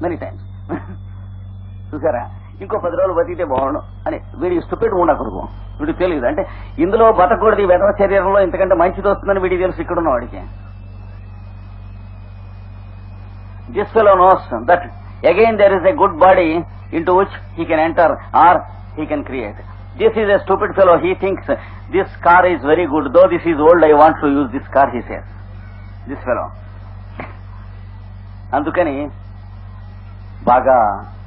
Many times. చూసారా, ఇంకో 10 రోజులు బతికితే బాగుండు అని వీడికి స్టూపిడ్ ఉండకూడదు. వీడికి తెలియదు అంటే ఇందులో బతకూడదు, ఈ వెధవ శరీరంలో ఇంతకంటే మంచిది వస్తుందని వీడికి తెలుసు. ఇక్కడున్న వాడికి this fellow knows that again there is a good body into which he can enter or he can create. This is a stupid fellow. He thinks this car is very good, though this is old, I want to use this car, he says. This fellow. అందుకని బాగా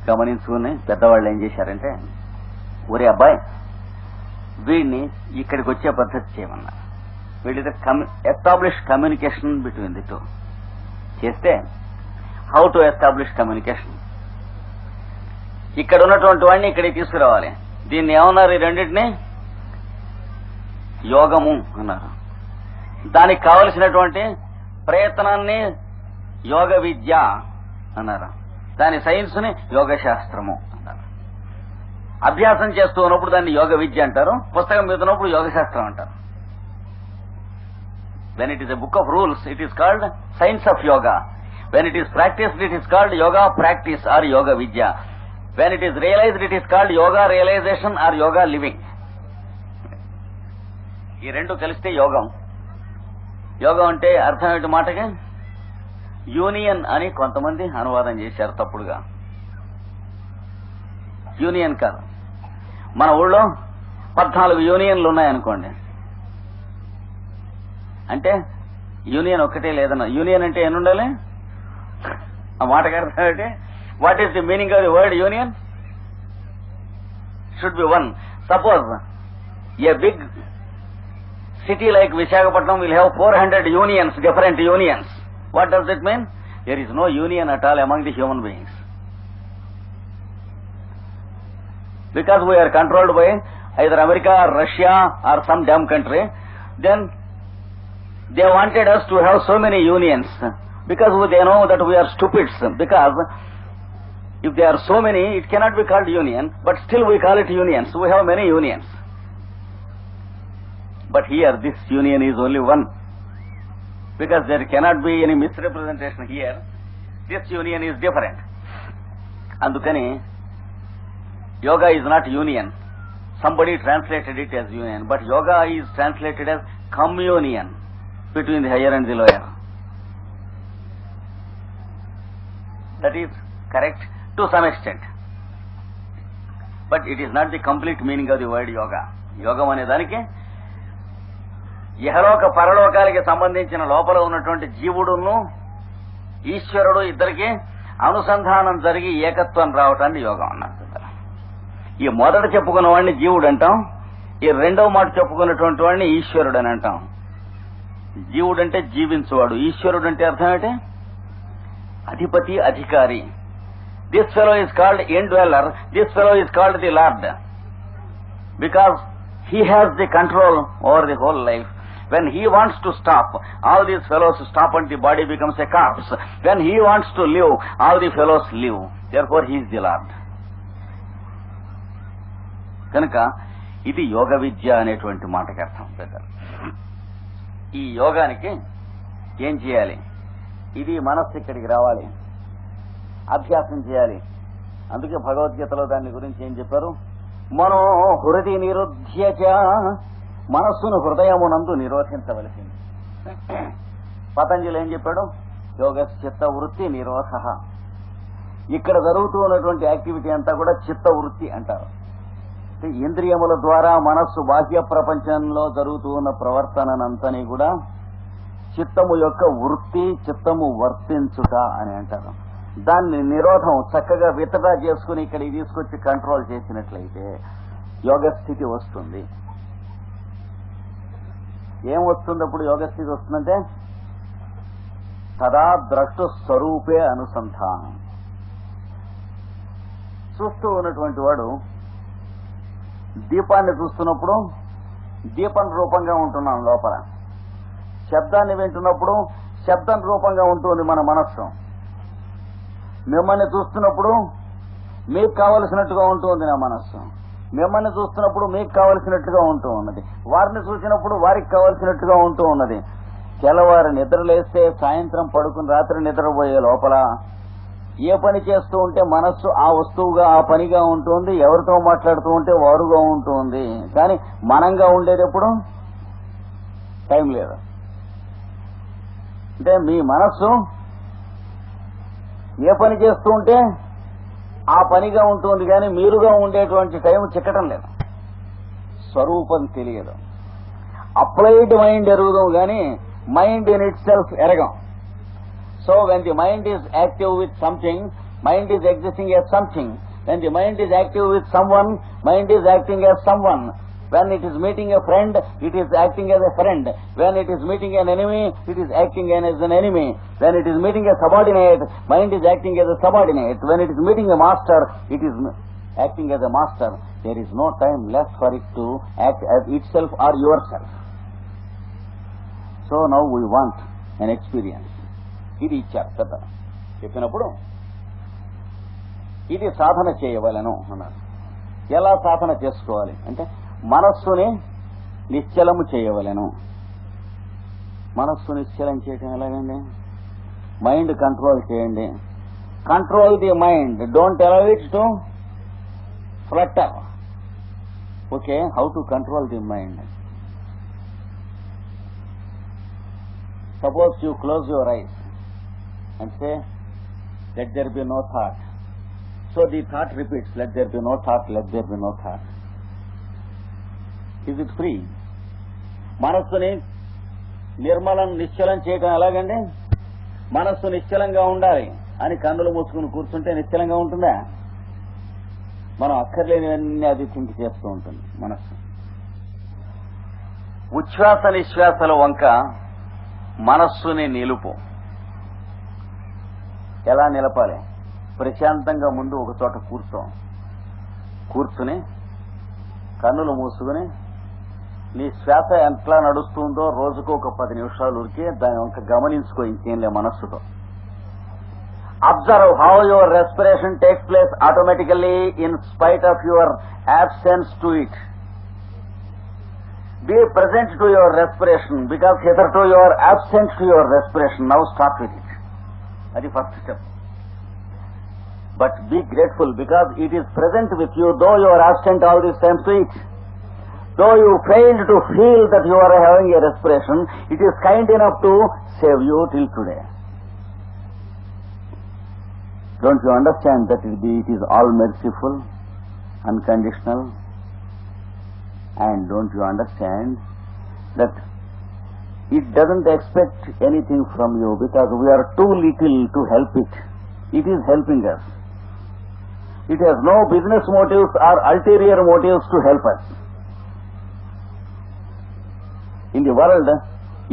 గమనించుకుని పెద్దవాళ్ళు ఏం చేశారంటే, ఒరే అబ్బాయి వీడిని ఇక్కడికి వచ్చే పద్ధతి చేయమన్నారు. వీళ్ళిద్దరు establish communication between the two చేస్తే, హౌ టు ఎస్టాబ్లిష్ కమ్యూనికేషన్, ఇక్కడ ఉన్నటువంటి వాడిని ఇక్కడికి తీసుకురావాలి. దీన్ని ఏమన్నారు, ఈ రెండింటిని యోగము అన్నారు. దానికి కావలసినటువంటి ప్రయత్నాన్ని యోగ విద్య అన్నారు. దాని సైన్స్ ని యోగ శాస్త్రము అన్నారు. అభ్యాసం చేస్తూ ఉన్నప్పుడు దాన్ని యోగ విద్య అంటారు, పుస్తకం మీద ఉన్నప్పుడు యోగ శాస్త్రం అంటారు. When it is a book of rules it is called science of yoga. When it is practised it is called yoga practice or yoga vidya. When it is realised it is called yoga realisation or yoga living. ఈ రెండు కలిస్తే యోగం. యోగం అంటే అర్థం ఏంటి మాటకి? Union అని కొంతమంది అనువాదం చేశారు తప్పుడుగా. యూనియన్ కాదు. మన ఊళ్ళో 14 యూనియన్లు ఉన్నాయనుకోండి, అంటే యూనియన్ ఒక్కటే లేదన్న. యూనియన్ అంటే ఎన్ని ఉండాలి? ఆ మాటకి అర్థం ఏంటి? What is the meaning of the word union? Should be one. Suppose a big city like Visakhapatnam will have 400 unions, different unions. What does it mean? There is no union at all among the human beings. Because we are controlled by either America or Russia or some damn country, then they wanted us to have so many unions. Because they know that we are stupids. Because if there are so many, it cannot be called union, but still we call it unions. We have many unions. But here this union is only one, because there cannot be any misrepresentation here. This union is different. Andukani yoga is not union. Somebody translated it as union, but yoga is translated as communion between the higher and the lower. That is correct to some extent, but it is not the complete meaning of the word yoga. Yogam ane daniki ఇహలోక పరలోకాలకి సంబంధించిన లోపల ఉన్నటువంటి జీవుడును ఈశ్వరుడు ఇద్దరికి అనుసంధానం జరిగి ఏకత్వం రావటాన్ని యోగం అన్నారు. ఈ మొదట చెప్పుకున్న వాడిని జీవుడు అంటాం, ఈ రెండవ మాట చెప్పుకున్నటువంటి వాడిని ఈశ్వరుడు అని అంటాం. జీవుడు అంటే జీవించువాడు, ఈశ్వరుడు అంటే అర్థం ఏంటి? అధిపతి, అధికారి. This fellow is called indweller, this fellow is called the lord, because he has the control over the whole life. When he wants to stop, all these fellows stop and the body becomes a corpse. When he wants to live, all the fellows live. Therefore he is the Lord. కనుక ఇది యోగ విద్య అనేటువంటి మాటకి అర్థం. పెద్దలు ఈ యోగానికి ఏం చేయాలి? ఇది మనస్సు ఇక్కడికి రావాలి, అభ్యాసం చేయాలి. అందుకే భగవద్గీతలో దాని గురించి ఏం చెప్పారు? మనో హృది నిరుధ్యచ, మనస్సును హృదయమునందు నిరోధించవలసింది. పతంజలి ఏం చెప్పాడు? యోగ చిత్త వృత్తి నిరోధ. ఇక్కడ జరుగుతూ ఉన్నటువంటి యాక్టివిటీ అంతా కూడా చిత్త వృత్తి అంటారు. ఇంద్రియముల ద్వారా మనస్సు బాహ్య ప్రపంచంలో జరుగుతూ ఉన్న ప్రవర్తనంతని కూడా చిత్తము యొక్క వృత్తి, చిత్తము వర్తించుట అని అంటారు. దాన్ని నిరోధం చక్కగా వితడా చేసుకుని ఇక్కడికి తీసుకొచ్చి కంట్రోల్ చేసినట్లయితే యోగ స్థితి వస్తుంది. ఏం వస్తుంది అప్పుడు యోగ స్థితి వస్తుందంటే తదా ద్రష్టు స్వరూపే అనుసంధానం. చూస్తూ ఉన్నటువంటి వాడు దీపాన్ని చూస్తున్నప్పుడు దీపం రూపంగా ఉంటున్నాం లోపల, శబ్దాన్ని వింటున్నప్పుడు శబ్దం రూపంగా ఉంటుంది మన మనస్సు. మిమ్మల్ని చూస్తున్నప్పుడు మీకు కావలసినట్టుగా ఉంటుంది నా మనస్సు, మిమ్మల్ని చూస్తున్నప్పుడు మీకు కావలసినట్టుగా ఉంటూ ఉన్నది, వారిని చూసినప్పుడు వారికి కావలసినట్టుగా ఉంటూ ఉన్నది. తెల్లవారు నిద్రలేస్తే సాయంత్రం పడుకుని రాత్రి నిద్రపోయే లోపల ఏ పని చేస్తూ ఉంటే మనస్సు ఆ వస్తువుగా ఆ పనిగా ఉంటుంది, ఎవరితో మాట్లాడుతూ ఉంటే వారుగా ఉంటుంది. కానీ మనంగా ఉండేటప్పుడు టైం లేదు. అంటే మీ మనస్సు ఏ పని చేస్తూ ఉంటే ఆ పనిగా ఉంటుంది, కానీ మీరుగా ఉండేటువంటి టైం చిక్కటం లేదు. స్వరూపం తెలియదు. అప్లైడ్ మైండ్ ఎరుగుదాం కానీ మైండ్ ఇన్ ఇట్ సెల్ఫ్ ఎరగం. So when the mind is active with something, mind is existing as something. When the mind is active with someone, mind is acting as someone. When it is meeting a friend, it is acting as a friend. When it is meeting an enemy, it is acting as an enemy. When it is meeting a subordinate, mind is acting as a subordinate. When it is meeting a master, it is acting as a master. There is no time left for it to act as itself or yourself. So now we want an experience. ఇది ఇచ్చారు పెద్ద. చెప్పినప్పుడు ఇది సాధన చేయవలను అన్నారు. ఎలా సాధన చేసుకోవాలి అంటే మనస్సుని నిశ్చలము చేయవలను. మనస్సు నిశ్చలం చేయటం ఎలాగండి? మైండ్ కంట్రోల్ చేయండి. Control the mind, don't allow it to Flutter. Okay, how to control the mind? Suppose you close your ice and say, let there be no thought. So the thought repeats, let there be no thought, let there be no thought. Is it free? మనస్సుని నిర్మలం నిశ్చలం చేయటం ఎలాగండి? మనస్సు నిశ్చలంగా ఉండాలి అని కన్నులు మూసుకుని కూర్చుంటే నిశ్చలంగా ఉంటుందా? మనం అక్కర్లేనివన్నీ అది థింక్ చేస్తూ ఉంటుంది మనస్సు. ఉచ్ఛ్వాస నిశ్వాసల వంక మనస్సుని నిలుపు. ఎలా నిలపాలి? ప్రశాంతంగా ముందు ఒక చోట కూర్చుని కన్నులు మూసుకుని నీ శ్వాస ఎట్లా నడుస్తుందో రోజుకు ఒక 10 నిమిషాలు ఉరికి దాని వంక గమనించుకో. ఇంకేంలే మనస్సుతో observe how your respiration takes place automatically in spite of your absence to it. Be present to your respiration because hitherto you are absent to your respiration. Now start with it. That is first step. But be grateful because it is present with you, though you are absent all this time to it. Though you failed to feel that you are having a respiration, it is kind enough to save you till today. Don't you understand that it is all merciful, unconditional? And don't you understand that it doesn't expect anything from you because we are too little to help it. It is helping us. It has no business motives or ulterior motives to help us. In the world,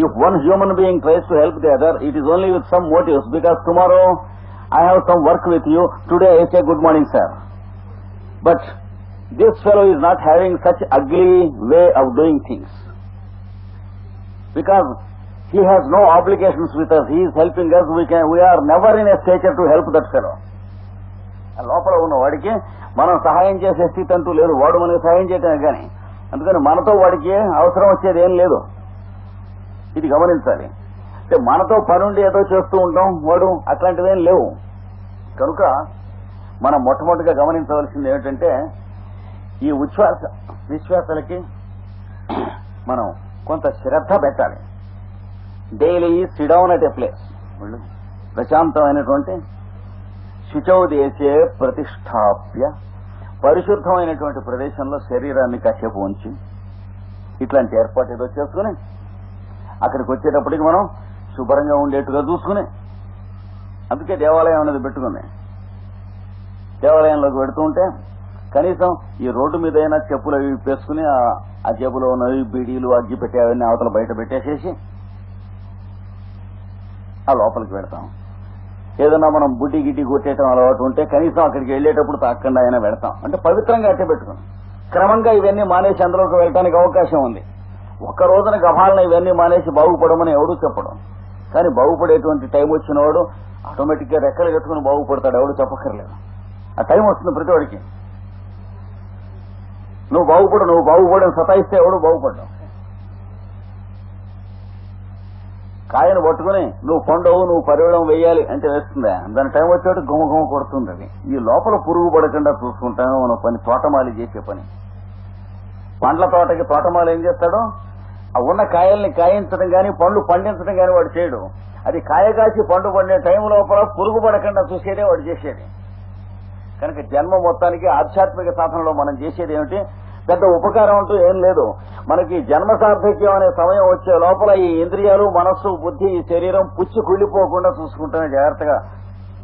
if one human being tries to help the other, it is only with some motives because tomorrow I have some work with you, today I say good morning sir. But this fellow is not having such ugly way of doing things. Because he has no obligations with us, he is helping us, we are never in a stature to help that fellow. లోపల ఉన్న వాడికి మనం సహాయం చేసే స్థితి అంటూ లేదు. వాడు మనకు సహాయం చేయటమే కానీ, అందుకని మనతో వాడికి అవసరం వచ్చేది ఏం లేదు. ఇది గమనించాలి. అంటే మనతో పనుండి ఏదో చేస్తూ ఉంటాం, వాడు అట్లాంటివేం లేవు. కనుక మనం మొట్టమొదటిగా గమనించవలసింది ఏమిటంటే ఈ ఉచ్ఛ్వాస నిశ్వాసలకి మనం కొంత శ్రద్ధ పెట్టాలి. Daily sit down at a place, ప్రశాంతమైనటువంటి శుచౌ దేశే ప్రతిష్టాప్య, పరిశుద్ధమైనటువంటి ప్రదేశంలో శరీరాన్ని కాసేపు ఉంచి ఇట్లాంటి ఏర్పాటు ఏదో చేసుకుని అక్కడికి వచ్చేటప్పటికి మనం శుభ్రంగా ఉండేట్టుగా చూసుకుని, అందుకే దేవాలయం అనేది పెట్టుకుంది. దేవాలయంలోకి పెడుతూ ఉంటే కనీసం ఈ రోడ్డు మీద అయినా చెప్పులు అవి వేసుకుని ఆ జేబులో ఉన్నవి బీడీలు అగ్గి పెట్టి అవన్నీ అవతల బయట పెట్టేసేసి ఆ లోపలికి పెడతాం. ఏదన్నా మనం బుడ్డి గిడ్డి కొట్టేయటం అలవాటు ఉంటే కనీసం అక్కడికి వెళ్ళేటప్పుడు తాకుండా అయినా పెడతాం. అంటే పవిత్రంగా అట్టే పెట్టుకుని క్రమంగా ఇవన్నీ మానేసి అందులోకి వెళ్ళడానికి అవకాశం ఉంది. ఒక్క రోజున గభాలన ఇవన్నీ మానేసి బాగుపడమని ఎవడూ చెప్పడం. కానీ బాగుపడేటువంటి టైం వచ్చిన వాడు ఆటోమేటిక్ గా రెక్కలు కట్టుకుని బాగుపడతాడు, ఎవడు చెప్పక్కర్లేదు. ఆ టైం వస్తుంది ప్రతి వాడికి. నువ్వు బాగుపడని సతాయిస్తే ఎవడు బాగుపడ్డావు. కాయను పట్టుకుని నువ్వు పండవు, నువ్వు పరివడం వేయాలి అంటే వేస్తుందా? దాని టైం వచ్చేటి గుమ గుమ కొడుతుంది. అది ఈ లోపల పురుగు పడకుండా చూసుకుంటామే మన పని. తోటమాలి చేసే పని. పండ్ల తోటకి తోటమాలి ఏం చేస్తాడు? ఆ ఉన్న కాయల్ని కాయించడం గాని పండ్లు పండించడం గాని వాడు చేయడు. అది కాయ కాసి పండు పండే టైం లోపల పురుగు పడకుండా చూసేదే వాడు చేసేది. కనుక జన్మ మొత్తానికి ఆధ్యాత్మిక సాధనలో మనం చేసేది ఏమిటి? పెద్ద ఉపకారం అంటూ ఏం లేదు. మనకి జన్మ సార్థక్యం అనే సమయం వచ్చే లోపల ఈ ఇంద్రియాలు, మనస్సు, బుద్ధి, ఈ శరీరం పుచ్చి కుళ్ళిపోకుండా చూసుకుంటూనే జాగ్రత్తగా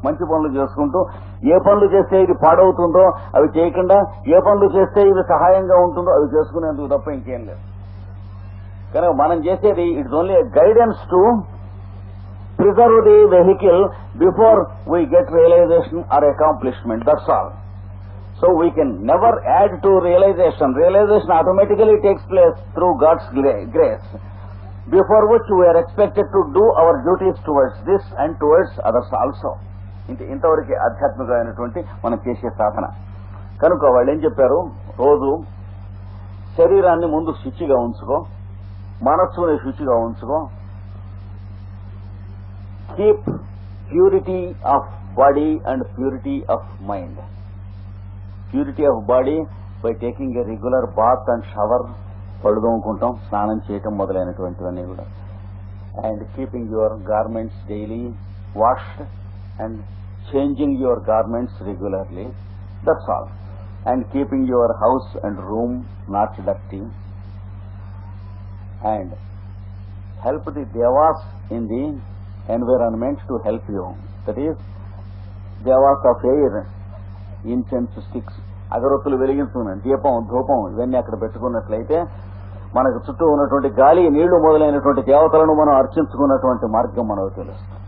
మంచి పనులు చేసుకుంటూ, ఏ పనులు చేస్తే ఇది పాడవుతుందో అవి చేయకుండా, ఏ పనులు చేస్తే ఇది సహాయంగా ఉంటుందో అవి చేసుకునేందుకు తప్ప ఇంకేం లేదు. కనుక మనం చేసేది it's only guidance to preserve the vehicle before we get realisation or accomplishment. That's all. So we can never add to realization. Realization automatically takes place through God's grace, before which we are expected to do our duties towards this and towards others also. ఇంతవరకు ఆధ్యాత్మికమైనటువంటి మనం చేసే సాధన. కనుక వాళ్ళు ఏం చెప్పారు? రోజు శరీరాన్ని ముందు శుచిగా ఉంచుకో, మనస్సుని శుచిగా ఉంచుకో, keep purity of body and purity of mind. Purity of body by taking a regular bath and shower, పడుదోముకుంటాం, స్నానం చేయటం మొదలైనటువంటివన్నీ కూడా. And keeping your garments daily washed and changing your garments regularly. That's all. And keeping your house and room not dirty. And help the devas in the environment to help you. That is, devas of air, incense sticks, అగరొత్తులు వెలిగించుకున్నాం, దీపం, ధూపం ఇవన్నీ అక్కడ పెట్టుకున్నట్లయితే మనకు చుట్టూ ఉన్నటువంటి గాలి, నీళ్లు మొదలైనటువంటి దేవతలను మనం అర్చించుకున్నటువంటి మార్గం మనకు తెలుస్తుంది.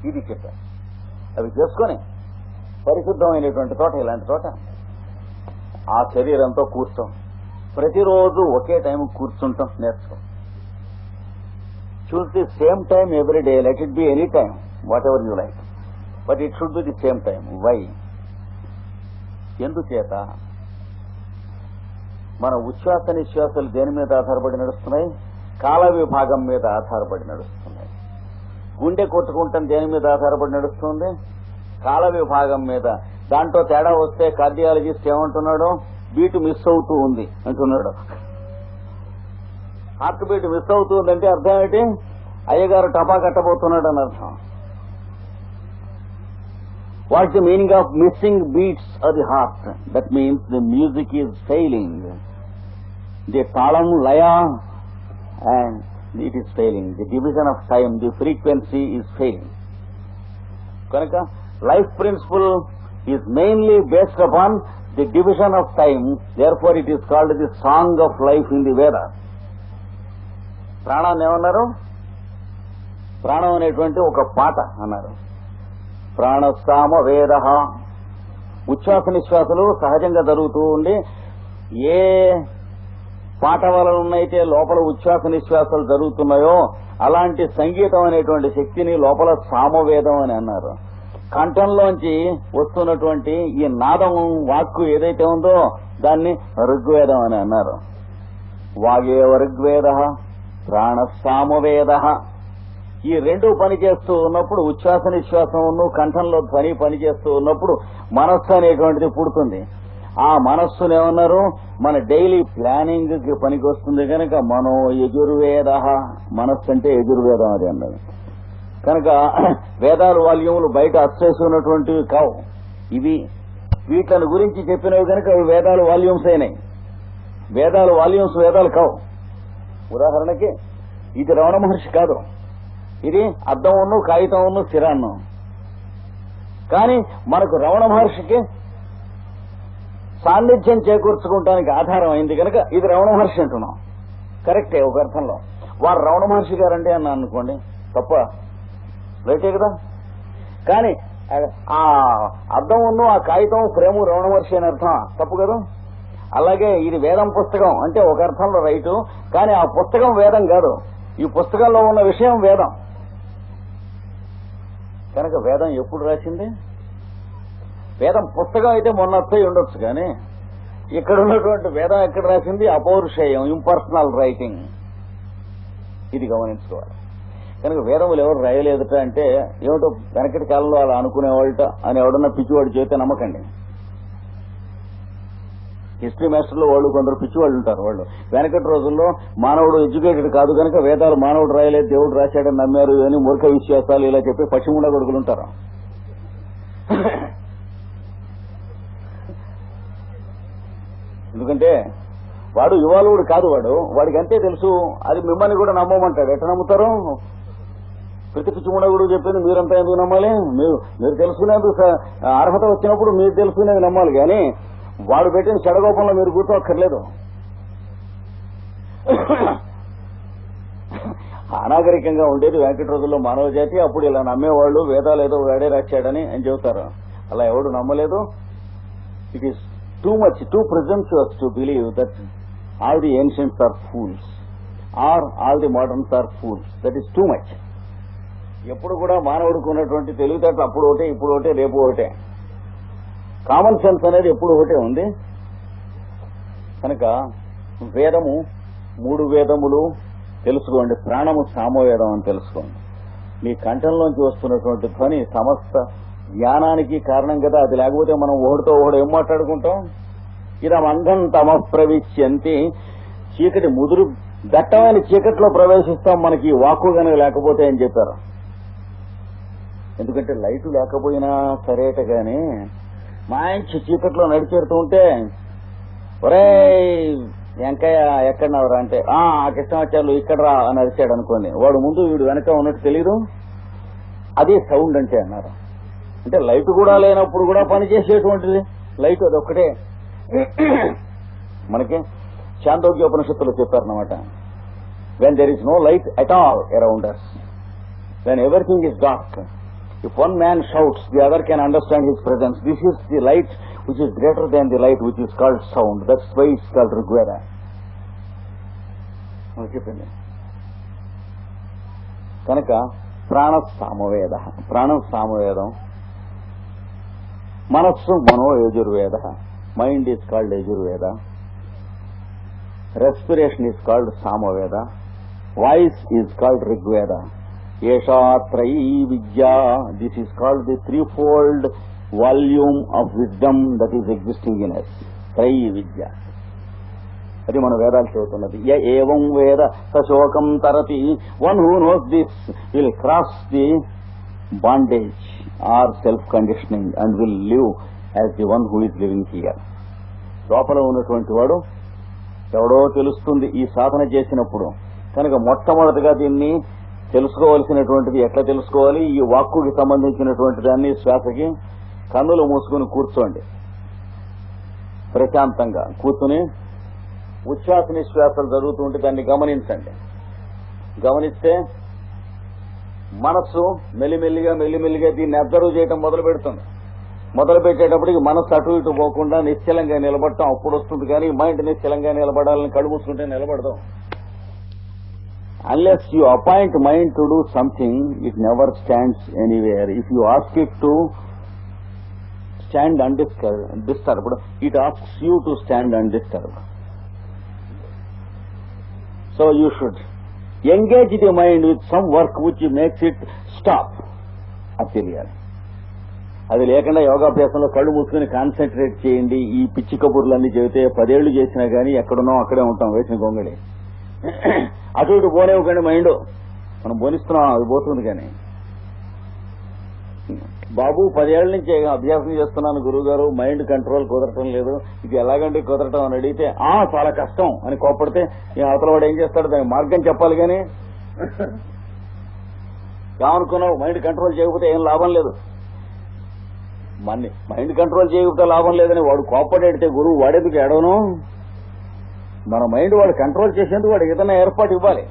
ఇది చెప్పారు. అవి చేసుకొని పరిశుద్ధమైనటువంటి తోట, ఇలాంటి తోట ఆ శరీరంతో కూర్చోం. ప్రతిరోజు ఒకే టైం కూర్చుంటాం నేర్చుకో. Choose the same time every day. Let it be any time, whatever you like. But it should be the same time. Why? ఎందుచేత మన ఉచ్ఛ్వాస నిశ్వాసాలు దేని మీద ఆధారపడి నడుస్తున్నాయి? కాల విభాగం మీద ఆధారపడి నడుస్తున్నాయి. గుండె కొట్టుకుంటాం దేని మీద ఆధారపడి నడుస్తుంది? కాల విభాగం మీద. దాంట్లో తేడా వస్తే కార్డియాలజిస్ట్ ఏమంటున్నాడు? బీట్ మిస్ అవుతూ ఉంది అంటున్నాడు. హార్ట్ బీట్ మిస్ అవుతుందంటే అర్థం ఏంటి? అయ్యగారు టపా కట్టబోతున్నాడు అని అర్థం. What's the meaning of missing beats of the heart? That means the music is failing. The తాళం, లయ, and it is failing. The division of time, the frequency is failing. కనుక life principle is mainly based upon the division of time. Therefore it is called the song of life in the Vedas. ప్రాణాన్ని ఏమన్నారు? ప్రాణం అనేటువంటి ఒక పాట అన్నారు. ప్రాణసామ వేద. ఉచ్ఛ్వాస నిశ్వాసలు సహజంగా జరుగుతూ ఉండి ఏ పాట వలనైతే లోపల ఉచ్ఛ్వాస నిశ్వాసాలు జరుగుతున్నాయో అలాంటి సంగీతం అనేటువంటి శక్తిని లోపల సామవేదం అని అన్నారు. కంఠంలోంచి వస్తున్నటువంటి ఈ నాదం, వాక్కు ఏదైతే ఉందో దాన్ని ఋగ్వేదం అని అన్నారు. వాగేవ ఋగ్వేద, ప్రాణ సామవేద. ఈ రెండు పనిచేస్తూ ఉన్నప్పుడు, ఉచ్ఛ్వాస నిశ్వాసమును కంఠంలో ధ్వని పనిచేస్తూ ఉన్నప్పుడు మనస్సు అనేటువంటిది పుడుతుంది. ఆ మనస్సును ఏమన్నారు? మన డైలీ ప్లానింగ్ కి పనికి వస్తుంది కనుక మనో యజుర్వేద. మనస్సు అంటే యజుర్వేదం అది అన్నది. కనుక వేదాలు వాల్యూములు బయట అచ్చేసి ఉన్నటువంటివి కావు ఇవి. వీటిని గురించి చెప్పినవి కనుక అవి వేదాలు వాల్యూమ్స్ అయినాయి. వేదాలు వాల్యూమ్స్ వేదాలు కావు. ఉదాహరణకి ఇది రమణ మహర్షి కాదు, ఇది అద్దమును, కాగితమును, స్థిరాన్ను. కానీ మనకు రమణ మహర్షికి సాన్నిధ్యం చేకూర్చుకోవడానికి ఆధారం అయింది కనుక ఇది రమణ మహర్షి అంటున్నాం. కరెక్టే ఒక అర్థంలో. వారు రమణ మహర్షి గారండి అన్నా అనుకోండి, తప్ప రైటే కదా. కానీ ఆ అద్దమును, ఆ కాగితం, ఫ్రేము రమణ మహర్షి అని అర్థం, తప్పు కదా. అలాగే ఇది వేదం పుస్తకం అంటే ఒక అర్థంలో రైటు, కానీ ఆ పుస్తకం వేదం కాదు. ఈ పుస్తకంలో ఉన్న విషయం వేదం. కనుక వేదం ఎప్పుడు రాసింది? వేదం పుస్తకం అయితే మొన్న వచ్చి ఉండొచ్చు, కానీ ఇక్కడ ఉన్నటువంటి వేదం ఎక్కడ రాసింది? అపౌరుషేయం, ఇంపర్సనల్ రైటింగ్. ఇది గమనించుకోవాలి. కనుక వేదములు ఎవరు రాయలేదట అంటే ఏమిటో వెనకటి కాలంలో అలా అనుకునేవాళ్ళట అని ఎవడన్నా పిచ్చివాడు చేస్తే నమ్మకండి. హిస్టరీ మాస్టర్లో వాళ్ళు కొందరు పిచ్చివాళ్ళు ఉంటారు. వాళ్ళు వెనకటి రోజుల్లో మానవుడు ఎడ్యుకేటెడ్ కాదు కనుక వేదాలు మానవుడు రాయలేదు దేవుడు రాశాడని నమ్మారు అని మూర్ఖ విశ్వాసాలు ఇలా చెప్పి పశ్చిముండ కొడుకులు ఉంటారు. ఎందుకంటే వాడు యువాలుడు కాదు, వాడికి అంతే తెలుసు. అది మిమ్మల్ని కూడా నమ్మమంటాడు. ఎట్లా నమ్ముతారు? ప్రతి పిచ్చిముండగుడు చెప్పింది మీరంతా ఎందుకు నమ్మాలి? మీరు తెలుసుకునేందుకు అర్హత వచ్చినప్పుడు మీరు తెలుసుకునేది నమ్మాలి, కానీ వాడు పెట్టిన చెడగోపంలో మీరు కూర్చోక్కర్లేదు. అనాగరికంగా ఉండేది వెంకట రోజుల్లో మానవ జాతి. అప్పుడు ఇలా నమ్మేవాళ్ళు వేదాలు ఏదో వాడే రాశాడని అని చెబుతారు. అలా ఎవడు నమ్మలేదు. It is too much, two presumptuous to believe that all the ancients are fools or all the moderns are fools. That is too much. ఎప్పుడు కూడా మానవుడికి ఉన్నటువంటి తెలివితేటలు అప్పుడు ఒకటే, ఇప్పుడు ఒకటే, రేపు ఒకటే. కామన్ సెన్స్ అనేది ఎప్పుడు ఒకటే ఉంది. కనుక వేదము 3 వేదములు తెలుసుకోండి. ప్రాణము సామవేదం అని తెలుసుకోండి. మీ కంఠంలోంచి వస్తున్నటువంటి ధ్వని సమస్త జ్ఞానానికి కారణం కదా. అది లేకపోతే మనం ఒకటితో ఒకడు ఏం మాట్లాడుకుంటాం? ఇలా మందం తమ ప్రవిశ్యంతి, చీకటి ముదురు దట్టమైన చీకట్లో ప్రవేశిస్తాం మనకి వాక్కు కనుక లేకపోతే అని చెప్పారు. ఎందుకంటే లైటు లేకపోయినా సరేట గాని మంచి చీకట్లో నడిచేడుతూ ఉంటే ఒరే వెంకయ్య ఎక్కడన్నావురా అంటే ఆ కృష్ణాచార్యులు ఇక్కడ రా అని అరిచాడు అనుకోండి. వాడు ముందు వీడు వెనక ఉన్నట్టు తెలియదు. అదే సౌండ్ అంటే అన్నారు. అంటే లైట్ కూడా లేనప్పుడు కూడా పనిచేసేటువంటిది లైట్, అదొక్కటే. మనకి చాందోగ్యోపనిషత్తులో చెప్పారన్నమాట. When there is no light at all around us, when everything is dark, if one man shouts, the other can understand his presence. This is the light which is greater than the light which is called sound. That's why it's called Rigveda. కనుక ప్రాణ సామవేదం. మనస్సు మనో Yajurveda. Mind is called Yajurveda. Respiration is called Samaveda. Voice is called Rigveda. ఏషా త్రయీ విద్యా. This is called the threefold volume of wisdom that is existing in us. త్రయీ విద్య, అది మన వేదాలు చదువుతున్నది. ఏవం వేద సశోకం తరతి. One who knows this will cross the bondage or self conditioning and will live as the one who is living here. లోపల ఉన్నటువంటి వాడు ఎవడో తెలుస్తుంది ఈ సాధన చేసినప్పుడు. కనుక మొట్టమొదటిగా దీన్ని తెలుసుకోవలసినటువంటిది ఎట్లా తెలుసుకోవాలి? ఈ వాక్కుకి సంబంధించినటువంటి దాన్ని శ్వాసకి కన్నులు మూసుకుని కూర్చోండి. ప్రశాంతంగా కూర్చుని ఉచ్ఛ్వాస నిశ్వాసాలు జరుగుతుంటే దాన్ని గమనించండి. గమనిస్తే మనస్సు మెల్లిమెల్లిగా దీన్ని అబ్జర్వ్ చేయడం మొదలు పెడుతుంది. మొదలు పెట్టేటప్పటికి మనస్సు అటు ఇటు పోకుండా నిశ్చలంగా నిలబడటం అప్పుడు వస్తుంది. కానీ మైండ్ నిశ్చలంగా నిలబడాలని కళ్ళు మూసుకుంటే నిలబడదాం. Unless you appoint mind to do something, it never stands anywhere. If you ask it to stand undisturbed, it asks you to stand undisturbed. So you should engage the mind with some work which makes it stop. అది తెలియాలి. అది లేకుండా యోగాభ్యాసంలో కళ్ళు మూసుకుని concentrate చేయండి. ఈ పిచ్చి కబుర్లన్నీ చెబితే 10 ఏళ్లు చేసినా కానీ ఎక్కడున్నాం అక్కడే ఉంటాం వేసిన గొంగళి. అటు ఇటు పోనేవ్వకండి. మైండ్ మనం పోనిస్తున్నాం, అది పోతుంది. కానీ బాబు 10 ఏళ్ల నుంచి అభ్యాసం చేస్తున్నాను గురువు గారు, మైండ్ కంట్రోల్ కుదరటం లేదు, ఇది ఎలాగంటే కుదరటం అని అడిగితే చాలా కష్టం అని కోప్పడితే అవతల వాడు ఏం చేస్తాడు? దానికి మార్గం చెప్పాలి. కానీ ఏమనుకున్నావు? మైండ్ కంట్రోల్ చేయకపోతే ఏం లాభం లేదు. మైండ్ కంట్రోల్ చేయకపోతే లాభం లేదని వాడు కోప్పడేడితే గురువు వాడేందుకు ఏడవను? మన మైండ్ వాడు కంట్రోల్ చేసేందుకు వాడు ఏదైనా ఏర్పాటు ఇవ్వాలి.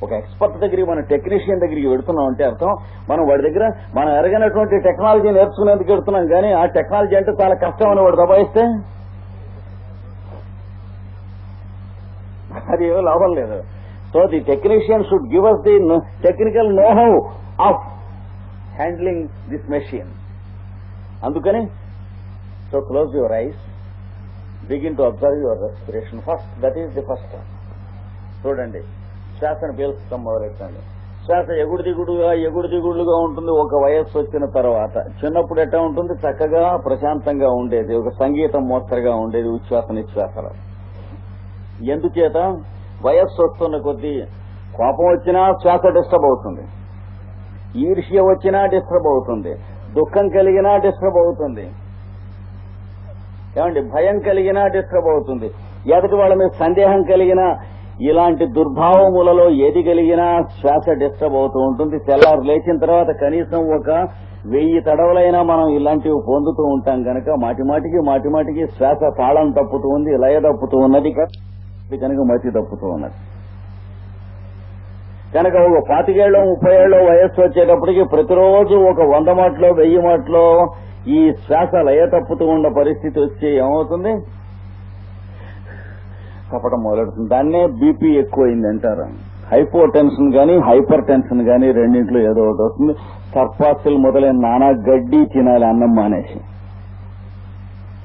ఒక ఎక్స్పర్ట్ దగ్గరికి, మన టెక్నీషియన్ దగ్గరికి వెడుతున్నాం అంటే అర్థం మనం వాడి దగ్గర మనం ఎరగనటువంటి టెక్నాలజీ నేర్చుకునేందుకు వెడుతున్నాం. కానీ ఆ టెక్నాలజీ అంటే చాలా కష్టం అని వాడు దబాయిస్తే అది ఏమో లాభం లేదు. So the technician should give us the technical know how of handling this machine. అందుకని so close your eyes, begin to observe your respiration first. That is the first one. చూడండి, శ్వాసను పీల్చడం మొదలెట్టండి. శ్వాస ఎగుడు దిగుడుగా ఉంటుంది. ఒక వయస్సు వచ్చిన తర్వాత చిన్నప్పుడు ఎట్లా ఉంటుంది, చక్కగా ప్రశాంతంగా ఉండేది, ఒక సంగీతం మోస్తరుగా ఉండేది ఉచ్ఛ్వాస నిశ్వాసలో. ఎందుచేత వయస్సు వస్తున్న కొద్దీ కోపం వచ్చినా శ్వాస డిస్టర్బ్ అవుతుంది, ఈర్ష్య వచ్చినా డిస్టర్బ్ అవుతుంది, దుఃఖం కలిగినా డిస్టర్బ్ అవుతుంది, ఏమండి భయం కలిగినా డిస్టర్బ్ అవుతుంది, ఎదుటి వాళ్ళ మీద సందేహం కలిగినా, ఇలాంటి దుర్భావములలో ఏది కలిగినా శ్వాస డిస్టర్బ్ అవుతూ ఉంటుంది. తెల్లారు లేచిన తర్వాత కనీసం ఒక 1000 తడవలైనా మనం ఇలాంటివి పొందుతూ ఉంటాం కనుక మాటిమాటికి శ్వాస తాళం తప్పుతూ ఉంది, లయ తప్పుతూ ఉన్నది కనుక మతి తప్పుతూ ఉన్నది కనుక ఒక 25 ఏళ్ళు 30 ఏళ్ళు వయస్సు వచ్చేటప్పటికి ప్రతిరోజు ఒక 100 మాటలో 1000 మాటలో ఈ శ్వాస లయ తప్పుతూ ఉన్న పరిస్థితి వచ్చి ఏమవుతుంది, తప్పడం మొదలెడుతుంది. దాన్నే బీపీ ఎక్కువైంది అంటారు. హైపో టెన్షన్ గానీ హైపర్ టెన్షన్ గానీ రెండింటిలో ఏదో ఒకటి వస్తుంది. సర్పాసులు మొదలైన నానా గడ్డి తినాలి అన్నం మానేసి.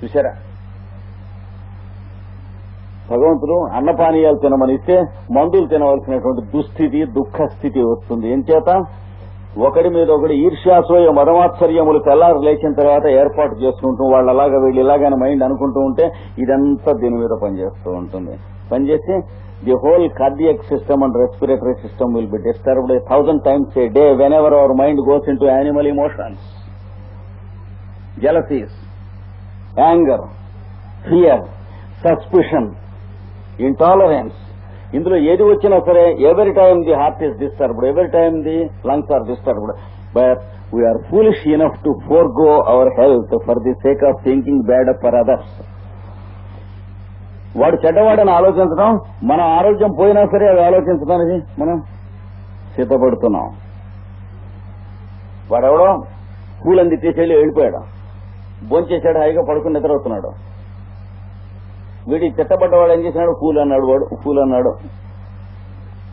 చూసారా, భగవంతుడు అన్నపానీయాలు తినమనిస్తే మందులు తినవలసినటువంటి దుస్థితి దుఃఖస్థితి వస్తుంది. ఏం చేత ఒకడి మీద ఒకటి ఈర్ష్యాసోయ మదమాత్సర్యములు తెల్లారు లేచిన తర్వాత ఏర్పాటు చేసుకుంటూ వాళ్ళు అలాగా వీళ్ళు ఇలాగని మైండ్ అనుకుంటూ ఉంటే ఇదంతా దీని మీద పనిచేస్తూ ఉంటుంది. పనిచేసి the whole cardiac system and respiratory system will be disturbed 1000 times a day whenever our mind goes into animal emotions, jealousies, anger, fear, suspicion, intolerance. ఇందులో ఏది వచ్చినా సరే every time the heart is disturbed, every time the lungs are disturbed, but we are foolish enough to forgo our health for the sake of thinking bad for others. వాడు చెడ్డవాడని ఆలోచించడం, మన ఆరోగ్యం పోయినా సరే అది ఆలోచించడానికి మనం సిద్ధపడుతున్నాం. వాడెవడో పూలని తీసేళ్ళి వెళ్ళిపోయాడు, భోంచేశాడు, హాయిగా పడుకుని నిద్రవుతున్నాడు. వీడి చెట్టబడ్డవాడు ఏం చేసినాడు, పూలు అన్నాడు.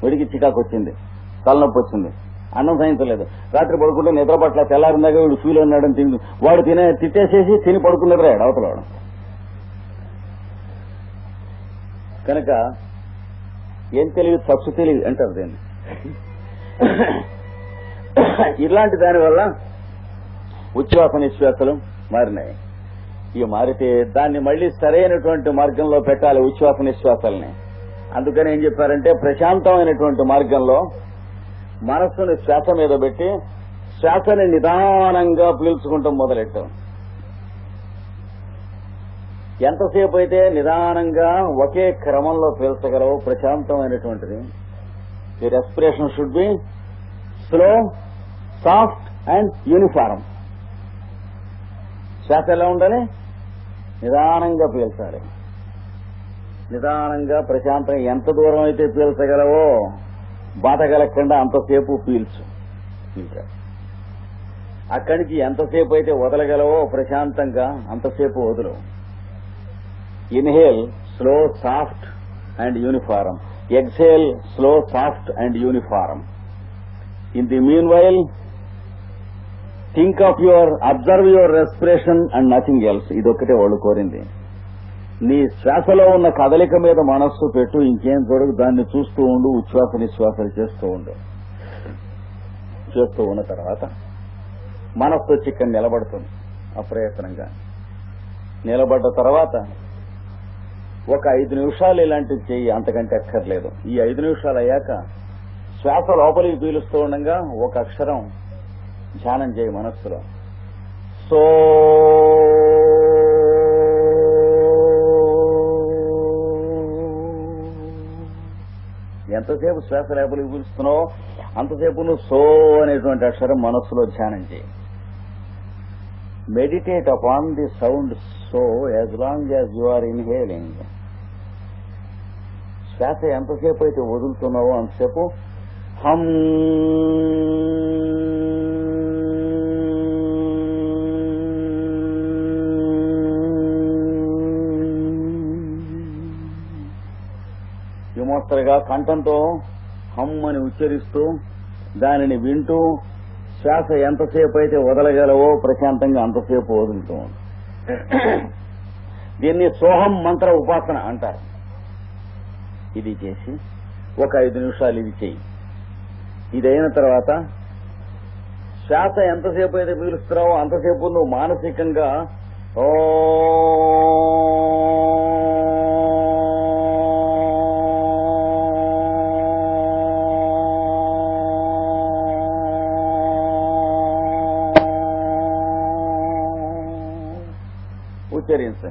వీడికి చికాకు వచ్చింది, తలనొప్పి వచ్చింది, అన్నం సాయించలేదు, రాత్రి పడుకుంటే నిద్ర పట్ల, తెల్లారిందాక వీడు పూలు అన్నాడని తింది, వాడు తిట్టేసేసి తిని పడుకుని నిద్రయాడు అవతలవాడు. కనుక ఏం తెలియదు తప్పు తెలియదు అంటారు దీన్ని. ఇలాంటి దానివల్ల ఉచ్ఛ్వాస నిశ్వాసలు మారినాయి. ఇవి మారితే దాన్ని మళ్లీ సరైనటువంటి మార్గంలో పెట్టాలి ఉచ్ఛ్వాస నిశ్వాసాలని. అందుకని ఏం చెప్పారంటే ప్రశాంతమైనటువంటి మార్గంలో మనస్సుని శ్వాస మీద పెట్టి శ్వాసని నిదానంగా పీల్చుకుంటాం మొదలెట్టాం. ఎంతసేపు అయితే నిదానంగా ఒకే క్రమంలో పీల్చగలవు ప్రశాంతమైనటువంటిది. The respiration should be slow, soft and uniform. శ్వాస ఎలా ఉండాలి, నిదానంగా పీల్చాలి, నిదానంగా ప్రశాంతంగా. ఎంత దూరం అయితే పీల్చగలవో బాధ కలగకుండా అంతసేపు పీల్చు. ఇంకా అక్కడి నుంచి ఎంతసేపు అయితే వదలగలవో ప్రశాంతంగా అంతసేపు వదులు. Inhale slow, soft and uniform. Exhale slow, soft and uniform. In the mean while think of observe your respiration and nothing else. ఇదొక్కటే వాళ్ళు కోరింది. నీ శ్వాసలో ఉన్న కదలిక మీద మనస్సు పెట్టు, ఇంకేం చూడకు, దాన్ని చూస్తూ ఉండు, ఉచ్ఛ్వాస నిశ్వాసాలు చేస్తూ ఉండు. చేస్తూ ఉన్న తర్వాత మనస్సు వచ్చి ఇక్కడ నిలబడుతుంది అప్రయత్నంగా. నిలబడ్డ తర్వాత ఒక 5 నిమిషాలు ఇలాంటివి చెయ్యి, అంతకంటే అక్కర్లేదు. ఈ 5 నిమిషాలు అయ్యాక శ్వాస లోపలికి పీలుస్తూ ఉండగా ఒక అక్షరం ధ్యానం చేయి మనస్సులో. సో ఎంతసేపు శ్వాస లోపలికి పీలుస్తున్నావో అంతసేపు నువ్వు సో అనేటువంటి అక్షరం మనస్సులో ధ్యానం చేయి. Meditate upon the sound so as long as you are inhaling. శ్వాస ఎంతసేపు అయితే వదులుతున్నావో అంతసేపు హమ్ విమోస్తరుగా కంఠంతో హమ్ అని ఉచ్చరిస్తూ దానిని వింటూ శ్వాస ఎంతసేపు అయితే వదలగలవో ప్రశాంతంగా అంతసేపు వదులుతూ. దీన్ని సోహం మంత్ర ఉపాసన అంటారు. ఇది చేసి ఒక 5 నిమిషాలు ఇది చెయ్యి. ఇదైన తర్వాత శ్వాస ఎంతసేపు అయితే పీలుస్తున్నావో అంతసేపు నువ్వు మానసికంగా ఓ ఉచ్చరించు.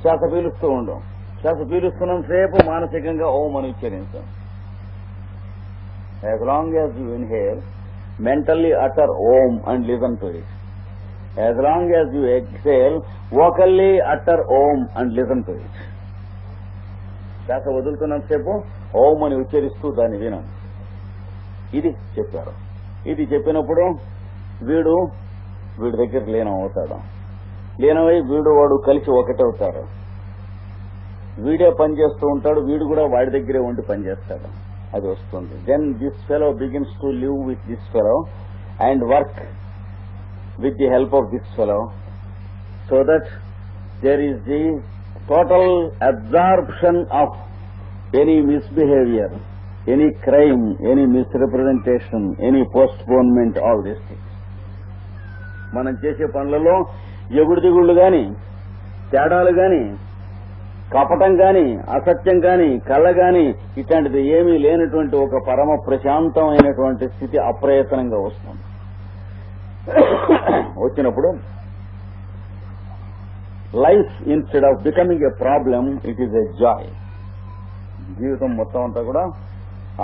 శ్వాస పీలుస్తూ ఉండు. శ్వాస పీలుస్తున్నంతసేపు మానసికంగా ఓం అని ఉచ్చరించు. As long as you inhale, mentally utter Om and listen to it. As long as you exhale, vocally utter Om and listen to it. శ్వాస వదులుతున్నంతసేపు ఓం అని ఉచ్చరిస్తూ దాన్ని వినండి. ఇది చెప్పారు. ఇది చెప్పినప్పుడు వీడి దగ్గర లీనం అవుతాడు. లీనమై వాడు కలిసి ఒకటవుతారు. వీడే పని చేస్తూ ఉంటాడు, వీడు కూడా వాడి దగ్గరే ఉండి పనిచేస్తాడు. అది వస్తుంది. Then this fellow begins to live with this fellow and work with the help of this fellow, so that there is the total absorption of any misbehaviour, any crime, any misrepresentation, any postponement, all these things. మనం చేసే పనులలో ఎగుడు దిగుళ్ళు గాని, తేడాలు గాని, కపటం గాని, అసత్యం గాని, కళ్ళ గాని, ఇట్లాంటిది ఏమీ లేనటువంటి ఒక పరమ ప్రశాంతమైనటువంటి స్థితి అప్రయత్నంగా వస్తుంది. వచ్చినప్పుడు life instead of becoming a problem, it is a joy. జీవితం మొత్తం అంతా కూడా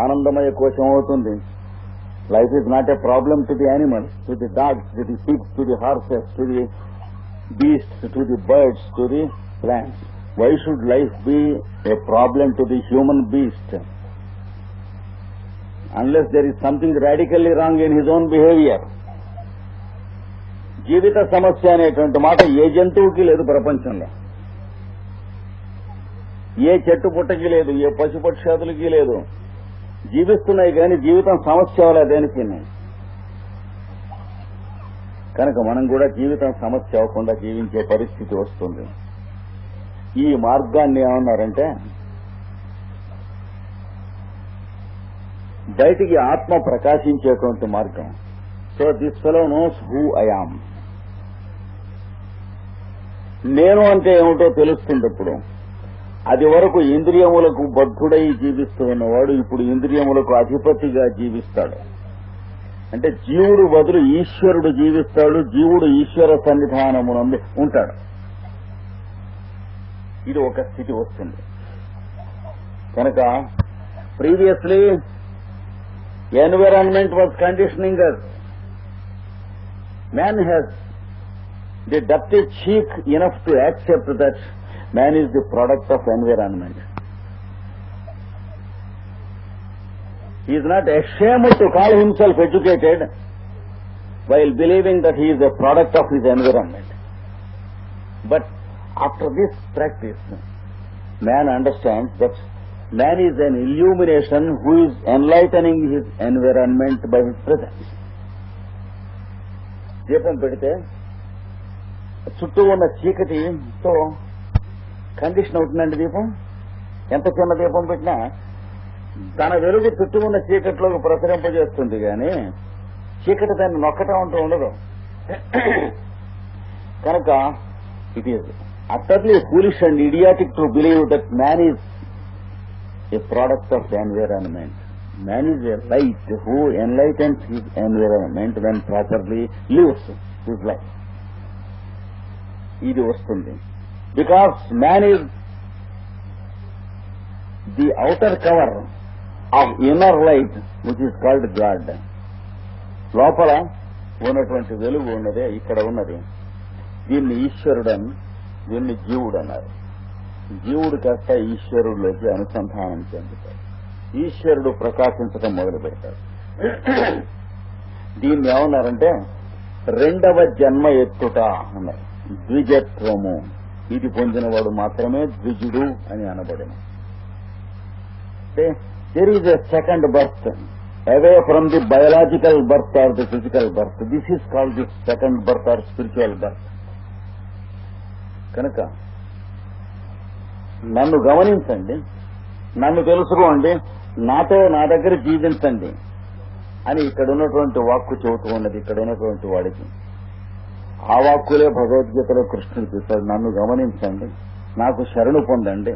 ఆనందమయ కోశం అవుతుంది. Life is not a problem to the animals, to the dogs, to the pigs, to the horses, to the beasts, to the birds, to the plants. Why should life be a problem to the human beast? Unless there is something radically wrong in his own behavior. జీవిత సమస్య అనేటువంటి మాట ఏ జంతువుకి లేదు ప్రపంచంలో. ఏ చెట్టు పుట్టకి లేదు, ఏ పశుపక్షాదులకి లేదు. జీవిస్తున్నాయి కానీ జీవితం సమస్య వల్ల దేనికి. కనుక మనం కూడా జీవితం సమస్య అవ్వకుండా జీవించే పరిస్థితి వస్తుంది. ఈ మార్గాన్ని ఏమన్నారంటే బయటికి ఆత్మ ప్రకాశించేటువంటి మార్గం. So this fellow knows who I am. నేను అంటే ఏమిటో తెలుస్తుంది. ఇప్పుడు అది వరకు ఇంద్రియములకు బద్ధుడై జీవిస్తూ ఉన్నవాడు ఇప్పుడు ఇంద్రియములకు అధిపతిగా జీవిస్తాడు. అంటే జీవుడు బదులు ఈశ్వరుడు జీవిస్తాడు, జీవుడు ఈశ్వర సన్నిధానమునందు ఉంటాడు. ఇది ఒక స్థితి వస్తుంది. కనుక previously environment was conditioning us. Man has the dirty cheek enough to accept that man is the product of environment. He is not ashamed to call himself educated while believing that he is a product of his environment. But after this practice, man understands that man is an illumination who is enlightening his environment by his presence. దీపం పెడితే చుట్టూ ఉన్న చీకటితో condition అవుతుందండి. దీపం ఎంత చిన్న దీపం పెట్టినా తన వెలుగు చుట్టూ ఉన్న చీకట్లోకి ప్రసరింపజేస్తుంది కానీ చీకటి దాన్ని నొక్కటం అంటూ ఉండదు. కనుక it is utterly foolish and idiotic to believe that man is a product of the environment. Man is a light who enlightens his environment when properly lives his life. ఇది వస్తుంది. Because man is the outer cover of inner light which is called God. లోపల ఉన్నటువంటి వెలుగు ఉన్నదే ఇక్కడ ఉన్నది. దీన్ని ఈశ్వరుడని, దీన్ని జీవుడు అన్నారు. జీవుడు కాస్త ఈశ్వరుడిలోకి అనుసంధానం చెందుతాడు. ఈశ్వరుడు ప్రకాశించడం మొదలు పెడతాడు. దీన్ని ఏమన్నారంటే రెండవ జన్మ ఎత్తుట అన్నారు. ద్విజత్వము. ఇది పొందినవాడు మాత్రమే ద్విజుడు అని అనబడిన. there is a second birth away from the biological birth or the physical birth. This is called the second birth or spiritual birth. కనుక నన్ను గమనించండి, నన్ను తెలుసుకోండి, నా దగ్గర జీవించండి అని ఇక్కడ ఉన్నటువంటి వాక్కు చెబుతూ ఉన్నది ఇక్కడ ఉన్నటువంటి వాడికి. ఆ వాక్కులే భగవద్గీతలో కృష్ణుడు చెప్పాడు, నన్ను గమనించండి, నాకు శరణు పొందండి.